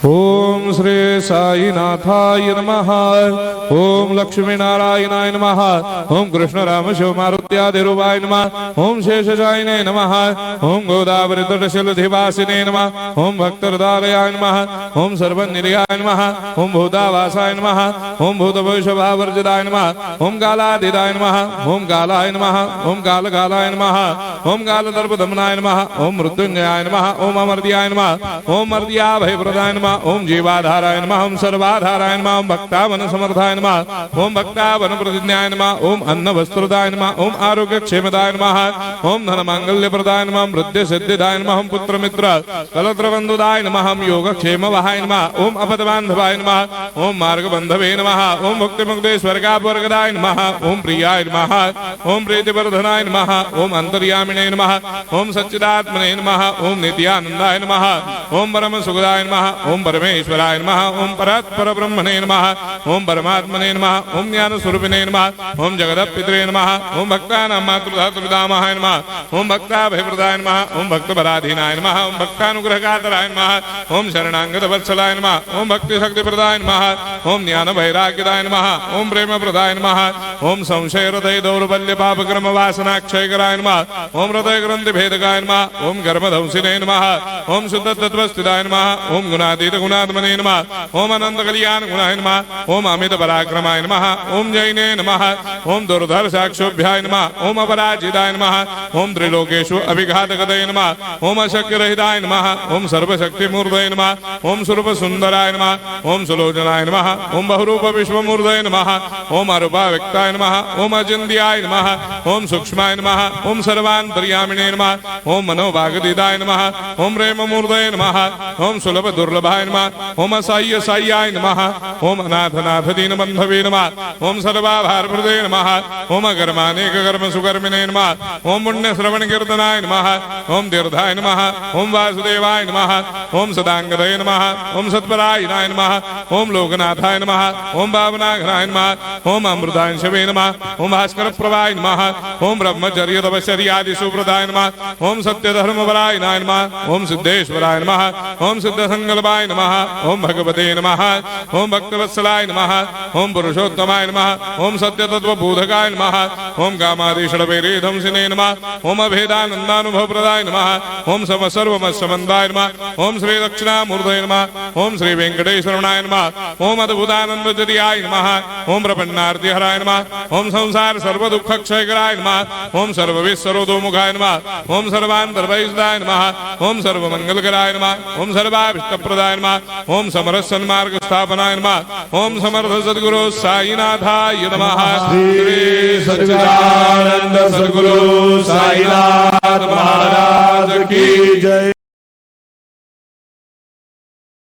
ओम श्री साईनाथाय नमः। ओम लक्ष्मी नारायणाय नमः। ओम कृष्ण राम शिव मारुत्यादिरूपाय नमः। ओम शेषशायिने नमः। ओम गोदावरी तटशिलधिवासिने नमः। ओम भक्तहृदयाय नमः। ओम सर्वनिलयाय नमः। ओम भूतावासाय नमः। ओम भूतभविष्यभावर्जिताय नमः। ओम कालातीताय नमः। ओम कालाय नमः। ओम कालकालाय नमः। ओम कालदर्पदमनाय नमः। ओम मृत्युंजयाय नमः। ओम अमर्त्याय नमः। ओम मर्त्याभयप्रदाय नमः। ओम जीवाधाराय नमः। ओम सर्वाधाराय नमः। ओम भक्तावन समर्थाय नमः। ओम भक्तावन प्रतिज्ञाय नमः। ओम अन्न वस्त्रदाय नमः। ओम आरोग्य क्षेमदाय नमः। ओम धन मांगल्य प्रदाय नमः। वृद्धि सिद्धिदाय नमः। ओम पुत्र मित्र कलत्र बंधुदाय नमः। ओम योग क्षेम वहाय नमः। ओम अपद बांधवाय नमः। ओम मार्ग बंधवे नमः। ओम भक्ति मुक्ति स्वर्गापवर्गदाय नमः। ओम प्रियाय नमः। ओम प्रीतिवर्धनाय नमः। ओम अंतर्यामिने नमः। ओम सच्चिदात्मने नमः। ओम नित्यानंदाय नमः। ओम परम सुखदाय नमः। ओम परमेश्वराय नमः। ओम परात्पर ब्रह्मणे नमः। ओम परमात्मने नमः। ओम ज्ञान स्वरूपिणे नमः। ओम जगदपितरे नमः। ओम भक्तानां मातृधातृपितामहाय नमः। ओम भक्ताभयप्रदाय नमः। ओम भक्तपराधीनाय नमः। ओम भक्तानुग्रहकातराय नमः। ओम शरणागत वत्सलाय नमः। ओम भक्ति शक्ति प्रदाय नमः। ओम ज्ञान वैराग्यदाय नमः। ओम प्रेम प्रदाय नमः। ओम संशय हृदय दौर्बल्य पाप कर्म वासना क्षयकराय नमः। ओम हृदय ग्रंथि भेदकाय नमः। ओम कर्मधंसिने नमः। ओम शुद्ध तत्वस्थिताय नमः। ओम गुणातीत गुणात्मने नमः। ओम अनंत कल्याण गुणाय नमः। ओम अमित पराक्रमाय नमः। ओम जैने नमः। ओम दुर्धर साक्षोभ्याय नमः। ओम अपराजिताय नमः। ओम त्रिलोकेषु अभिघातकतये नमः। ओम अशक्य रहिताय नमः। ओम सर्वशक्ति मूर्तये नमः। ओम स्वरूप सुंदराय नमः। ओम सुलोचनाय नमः। ओम बहुरूप विश्वमूर्तये नमः। ओम अरूपाव्यक्ताय नमः। ओम अचिन्त्याय नमः। ओम सूक्ष्माय नमः। ओम सर्वान्तर्यामिने नमः। ओम मनोभागतीताय नमः। ओम प्रेम मूर्तये नमः। ओम सुलभ दुर्लभाय नमः। ओम असाह्य साह्याय नमः। ओम अनाथनाथ दीन बंधवे नमः। ओम सर्वाभारप्रदे नमः। ओम अकर्मानेक कर्म सुकर्मिणे नमः। ओम पुण्य श्रवण कीर्तनाय नमः। ओम तीर्थाय नमः। ओम वासुदेवाय नमः। ओम सदांगदये नमः। ओम सत्परायणाय नमः। ओम लोकनाथाय नमः। ओम भावनाघनाय नमः। ओम अमृतांशवे नमः। ओम भास्कर प्रभाय नमः। ओम ब्रह्मचर्य तपश्चर्यादि सुप्रदाय नमः। ओम सत्य धर्मपरायणाय नमः। ओम सिद्धेश्वराय नमः। ओम सिद्ध संकल्पाय नमः। ओम भगवते नमः। ओम भक्तवत्सलाय नमः। ओम पुरुषोत्तमाय नमः। ओम सत्य तत्व बोधकाय नमः। ओम कामादि षड्वैरेधंसिने नमः। ओम अभेदानंदानुभव प्रदाय नमः। ओम सम सर्वमस्समन्दाय नमः। ओम श्री दक्षिणामूर्तये नमः। ओम श्री वेंकटेश्वरनाय नमः। ओम अद्भुतानंदजटियाय नमः। ओम प्रपन्नार्तिहराय नमः। ओम संसार सर्व दुख क्षयकराय नमः। ओम सर्वविश्वरोधोमुखाय नमः। ओम सर्वान्तर्वैसदाय नमः। ओम सर्वमंगलकराय नमः। ओम सर्वाभिष्टप्रदाय नमः। ओम समरस सन्मार्ग स्थापनाय नमः। ओम समर्थ सद्गुरु साईनाथाय नमः। श्री सच्चिदानंद सद्गुरु साईनाथ महाराज की जय।